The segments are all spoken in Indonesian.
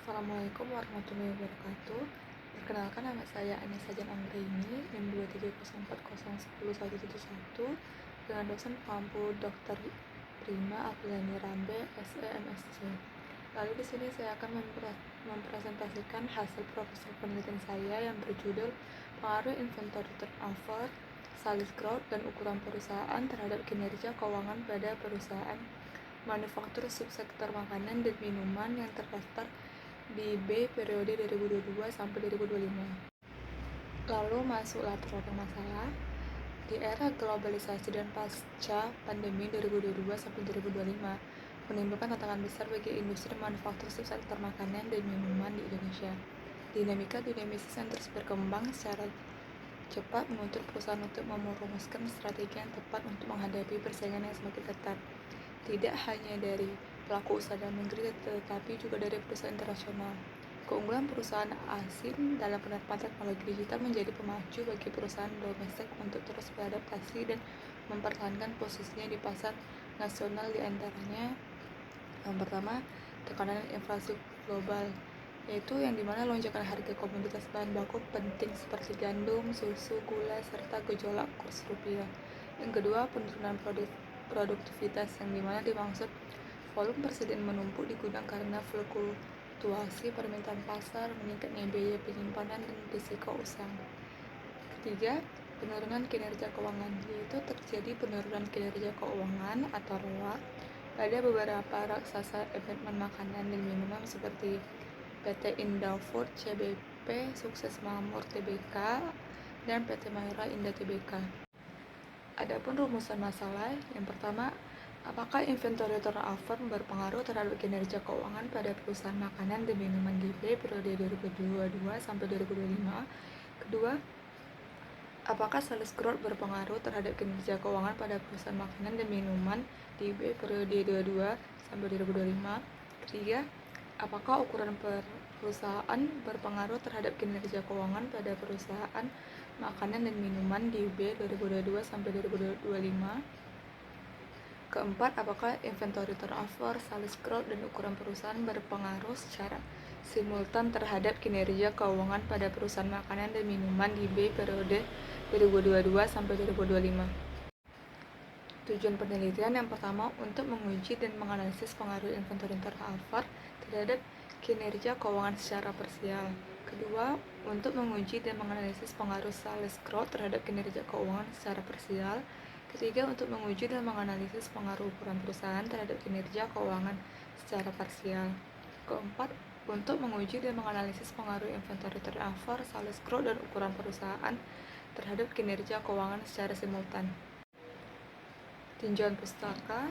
Assalamualaikum warahmatullahi wabarakatuh. Perkenalkan, nama saya Anissa Jan Anggraini, NIM 230401011 dengan dosen pengampu Dr. Prima Apriliani Rambe, SE MSc. Lalu di sini saya akan mempresentasikan hasil proposal penelitian saya yang berjudul Pengaruh Inventory Turnover, Sales Growth, dan Ukuran Perusahaan terhadap Kinerja Keuangan pada Perusahaan Manufaktur Subsektor Makanan dan Minuman yang terdaftar di B periode 2022 sampai 2025. Lalu masuk latar belakang masalah. Di era globalisasi dan pasca pandemi 2022 sampai 2025 menimbulkan tantangan besar bagi industri manufaktur subsektor makanan dan minuman di Indonesia. Dinamika dunia bisnis yang terus berkembang secara cepat menuntut perusahaan untuk merumuskan strategi yang tepat untuk menghadapi persaingan yang semakin ketat, tidak hanya dari pelaku usaha dalam negeri tetapi juga dari perusahaan internasional. Keunggulan perusahaan asing dalam penerapan teknologi digital menjadi pemacu bagi perusahaan domestik untuk terus beradaptasi dan mempertahankan posisinya di pasar nasional, di antaranya yang pertama, tekanan inflasi global, yaitu yang dimana lonjakan harga komoditas bahan baku penting seperti gandum, susu, gula, serta gejolak kurs rupiah. Yang kedua, penurunan produktivitas, yang dimana dimaksud volume persediaan menumpuk di gudang karena fluktuasi permintaan pasar, meningkatnya biaya penyimpanan, dan risiko usang. Ketiga, penurunan kinerja keuangan, yaitu terjadi penurunan kinerja keuangan atau ROA pada beberapa raksasa emiten makanan dan minuman seperti PT Indofood CBP, Sukses Makmur Tbk, dan PT Mayora Indah Tbk. Adapun rumusan masalah, yang pertama, apakah inventory turnover berpengaruh terhadap kinerja keuangan pada perusahaan makanan dan minuman di B periode 2022 sampai 2025? Kedua, apakah sales growth berpengaruh terhadap kinerja keuangan pada perusahaan makanan dan minuman di B periode 2022 sampai 2025? Ketiga, apakah ukuran perusahaan berpengaruh terhadap kinerja keuangan pada perusahaan makanan dan minuman di B 2022 sampai 2025? Keempat, apakah inventory turnover, sales growth, dan ukuran perusahaan berpengaruh secara simultan terhadap kinerja keuangan pada perusahaan makanan dan minuman di B periode 2022 sampai 2025? Tujuan penelitian yang pertama, untuk menguji dan menganalisis pengaruh inventory turnover terhadap kinerja keuangan secara parsial. Kedua, untuk menguji dan menganalisis pengaruh sales growth terhadap kinerja keuangan secara parsial. Ketiga, untuk menguji dan menganalisis pengaruh ukuran perusahaan terhadap kinerja keuangan secara parsial. Keempat, untuk menguji dan menganalisis pengaruh inventory turnover, sales growth, dan ukuran perusahaan terhadap kinerja keuangan secara simultan. Tinjauan pustaka,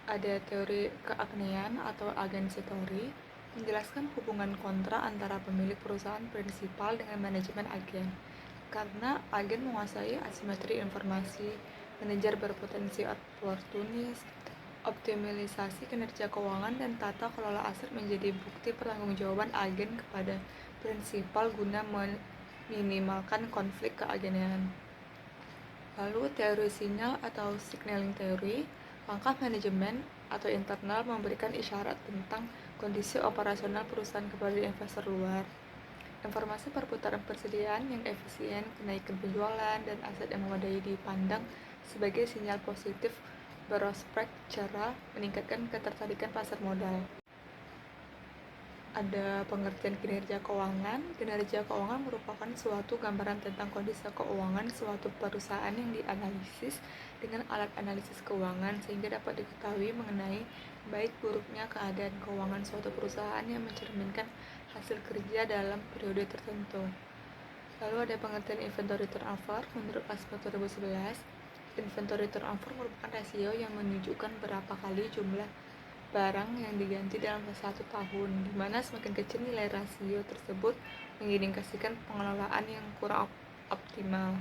ada teori keagnean atau agency theory, menjelaskan hubungan kontra antara pemilik perusahaan prinsipal dengan manajemen agen. Karena agen menguasai asimetri informasi, manajer berpotensi oportunis, optimalisasi kinerja keuangan, dan tata kelola aset menjadi bukti pertanggungjawaban agen kepada prinsipal guna meminimalkan konflik keagenan. Lalu teori sinyal atau signaling theory, langkah manajemen atau internal memberikan isyarat tentang kondisi operasional perusahaan kepada investor luar. Informasi perputaran persediaan yang efisien, kenaikan penjualan, dan aset yang memadai dipandang sebagai sinyal positif prospek cara meningkatkan ketertarikan pasar modal. Ada pengertian kinerja keuangan. Kinerja keuangan merupakan suatu gambaran tentang kondisi keuangan suatu perusahaan yang dianalisis dengan alat analisis keuangan sehingga dapat diketahui mengenai baik buruknya keadaan keuangan suatu perusahaan yang mencerminkan hasil kerja dalam periode tertentu. Lalu ada pengertian inventory turnover. Menurut aspek 2011, inventory turnover merupakan rasio yang menunjukkan berapa kali jumlah barang yang diganti dalam satu tahun, di mana semakin kecil nilai rasio tersebut mengindikasikan pengelolaan yang kurang optimal.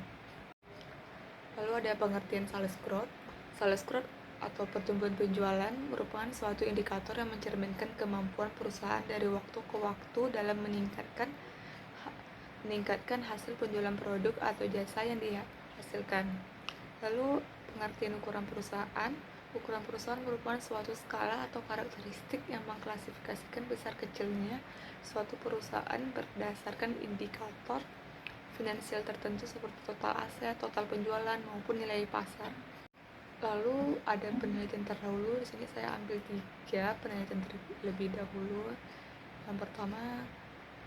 Lalu ada pengertian sales growth. Sales growth atau pertumbuhan penjualan merupakan suatu indikator yang mencerminkan kemampuan perusahaan dari waktu ke waktu dalam meningkatkan hasil penjualan produk atau jasa yang dihasilkan. Lalu pengertian ukuran perusahaan. Ukuran perusahaan merupakan suatu skala atau karakteristik yang mengklasifikasikan besar kecilnya suatu perusahaan berdasarkan indikator finansial tertentu seperti total aset, total penjualan, maupun nilai pasar. Lalu ada penelitian terdahulu. Di sini saya ambil 3 penelitian terlebih dahulu. Yang pertama,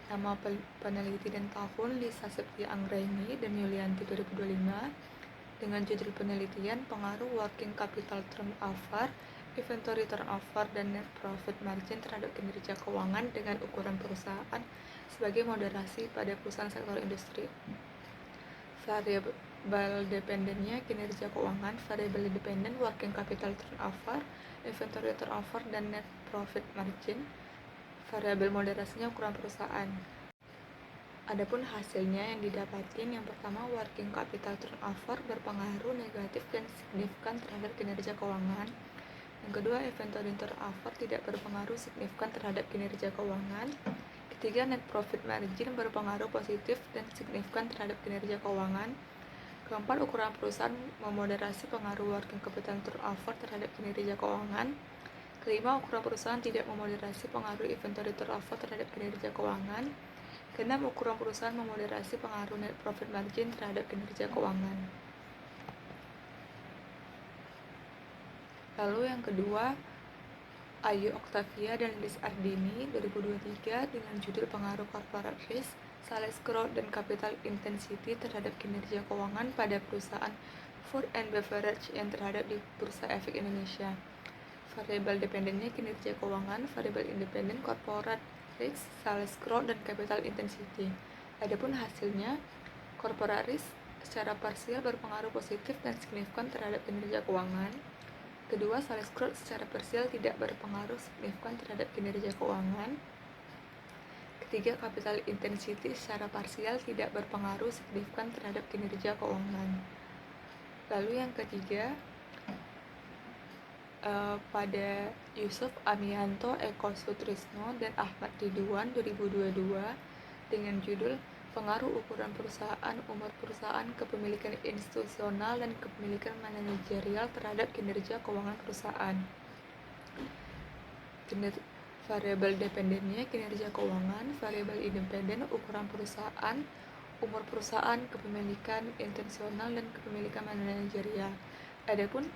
nama peneliti dan tahun Lisa Septia Anggraini dan Yulianti 2025 dengan judul penelitian pengaruh working capital turnover, inventory turnover, dan net profit margin terhadap kinerja keuangan dengan ukuran perusahaan sebagai moderasi pada perusahaan sektor industri. Variabel dependennya kinerja keuangan, variabel independen working capital turnover, inventory turnover, dan net profit margin. Variabel moderasinya ukuran perusahaan. Adapun hasilnya yang didapatin, yang pertama, working capital turnover berpengaruh negatif dan signifikan terhadap kinerja keuangan. Yang kedua, inventory turnover tidak berpengaruh signifikan terhadap kinerja keuangan. Ketiga, net profit margin berpengaruh positif dan signifikan terhadap kinerja keuangan. Keempat, ukuran perusahaan memoderasi pengaruh working capital turnover terhadap kinerja keuangan. Kelima, ukuran perusahaan tidak memoderasi pengaruh inventory turnover terhadap kinerja keuangan. Keenam, ukuran perusahaan memoderasi pengaruh net profit margin terhadap kinerja keuangan. Lalu yang kedua, Ayu Octavia dan Liz Ardini 2023 dengan judul pengaruh corporate risk, sales growth, dan capital intensity terhadap kinerja keuangan pada perusahaan food and beverage yang terhadap di Bursa Efek Indonesia. Variabel dependennya kinerja keuangan, variabel independen corporate risk, sales growth, dan capital intensity. Adapun hasilnya, corporate risk secara parsial berpengaruh positif dan signifikan terhadap kinerja keuangan. Kedua, sales growth secara parsial tidak berpengaruh signifikan terhadap kinerja keuangan. Ketiga, capital intensity secara parsial tidak berpengaruh signifikan terhadap kinerja keuangan. Lalu yang ketiga, pada Yusuf Amianto, Eko Sutrisno, dan Ahmad Ridwan 2022 dengan judul pengaruh ukuran perusahaan, umur perusahaan, kepemilikan institusional, dan kepemilikan manajerial terhadap kinerja keuangan perusahaan. Variabel dependennya kinerja keuangan, variabel independen ukuran perusahaan, umur perusahaan, kepemilikan intensional, dan kepemilikan manajerial. Adapun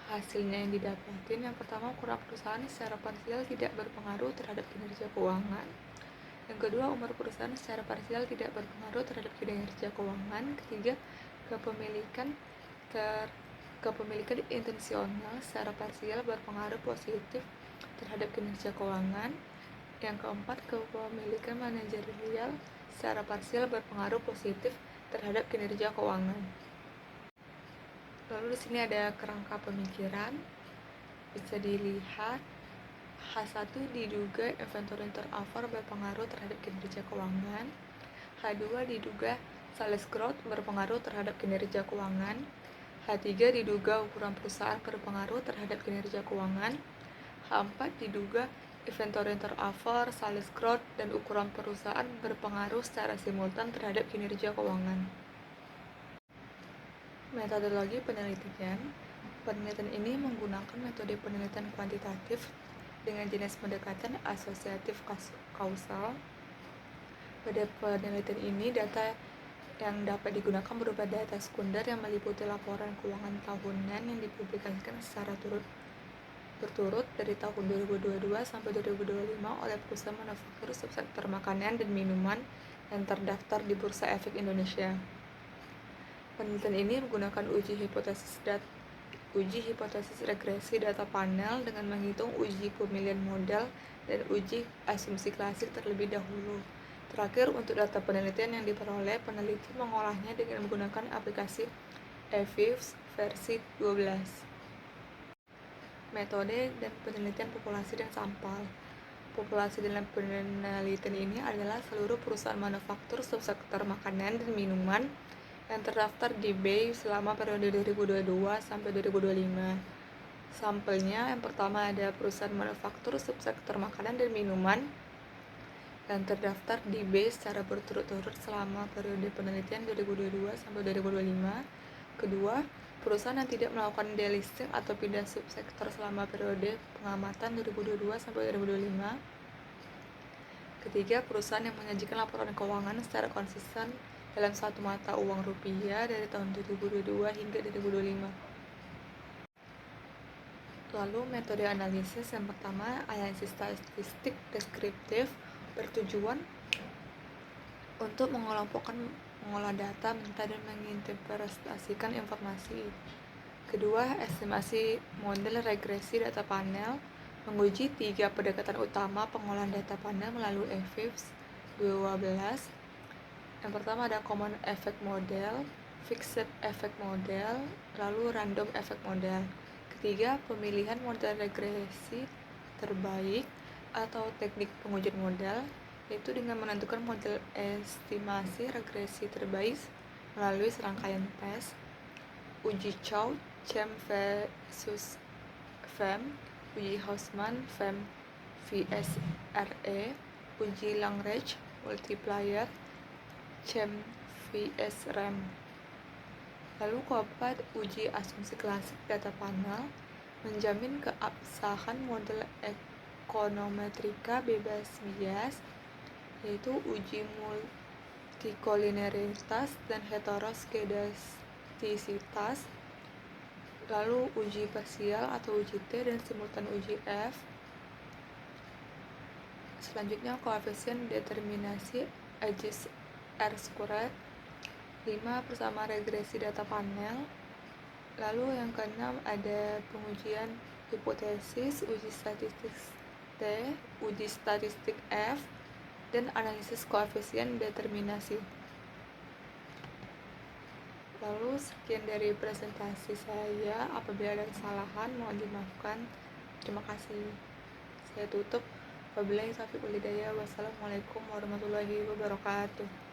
hasilnya yang didapatin, yang pertama, ukuran perusahaan secara parsial tidak berpengaruh terhadap kinerja keuangan. Yang kedua, umur perusahaan secara parsial tidak berpengaruh terhadap kinerja keuangan. Ketiga, kepemilikan intensional secara parsial berpengaruh positif terhadap kinerja keuangan. Yang keempat, kepemilikan manajerial secara parsial berpengaruh positif terhadap kinerja keuangan. Lalu di sini ada kerangka pemikiran. Bisa dilihat H1 diduga inventory turnover berpengaruh terhadap kinerja keuangan. H2 diduga sales growth berpengaruh terhadap kinerja keuangan. H3 diduga ukuran perusahaan berpengaruh terhadap kinerja keuangan. H4 diduga inventory turnover, sales growth, dan ukuran perusahaan berpengaruh secara simultan terhadap kinerja keuangan. Metodologi penelitian. Penelitian ini menggunakan metode penelitian kuantitatif dengan jenis pendekatan asosiatif kausal. Pada penelitian ini, data yang dapat digunakan berupa data sekunder yang meliputi laporan keuangan tahunan yang dipublikasikan secara berturut dari tahun 2022 sampai 2025 oleh perusahaan manufaktur subsektor makanan dan minuman yang terdaftar di Bursa Efek Indonesia. Penelitian ini menggunakan uji hipotesis regresi data panel dengan menghitung uji pemilihan modal dan uji asumsi klasik terlebih dahulu. Terakhir, untuk data penelitian yang diperoleh, peneliti mengolahnya dengan menggunakan aplikasi eViews versi 12. Metode dan penelitian populasi dan sampel. Populasi dalam penelitian ini adalah seluruh perusahaan manufaktur subsektor makanan dan minuman yang terdaftar di BEI selama periode 2022 sampai 2025. Sampelnya, yang pertama ada perusahaan manufaktur subsektor makanan dan minuman yang terdaftar di BEI secara berturut-turut selama periode penelitian 2022 sampai 2025. Kedua, perusahaan yang tidak melakukan delisting atau pindah subsektor selama periode pengamatan 2022 sampai 2025. Ketiga, perusahaan yang menyajikan laporan keuangan secara konsisten dalam satu mata uang rupiah dari tahun 2022 hingga 2025. Lalu metode analisis yang pertama, analisis statistik deskriptif, bertujuan untuk mengolah data, mentah, dan menginterpretasikan informasi. Kedua, estimasi model regresi data panel, menguji 3 pendekatan utama pengolahan data panel melalui EVIPS 12. Yang pertama ada common effect model, fixed effect model, lalu random effect model. Ketiga, pemilihan model regresi terbaik atau teknik pengujian model, yaitu dengan menentukan model estimasi regresi terbaik melalui serangkaian tes, uji Chow, Chem versus FEM, uji Hausman, FEM vs RE, uji Lagrange multiplier, Chem vs RAM. Lalu keempat, uji asumsi klasik data panel, menjamin keabsahan model ekonometrika bebas bias, yaitu uji multikolineritas dan heteroskedastisitas. Lalu uji parsial atau uji T dan simultan uji F. Selanjutnya koefisien determinasi Aegis R². 5. Bersama regresi data panel. Lalu yang keenam ada pengujian hipotesis, uji statistik T, uji statistik F, dan analisis koefisien determinasi. Lalu sekian dari presentasi saya. Apabila ada kesalahan mohon dimaafkan. Terima kasih. Saya tutup. Wabillahi taufiq wal hidayah. Wassalamualaikum warahmatullahi wabarakatuh.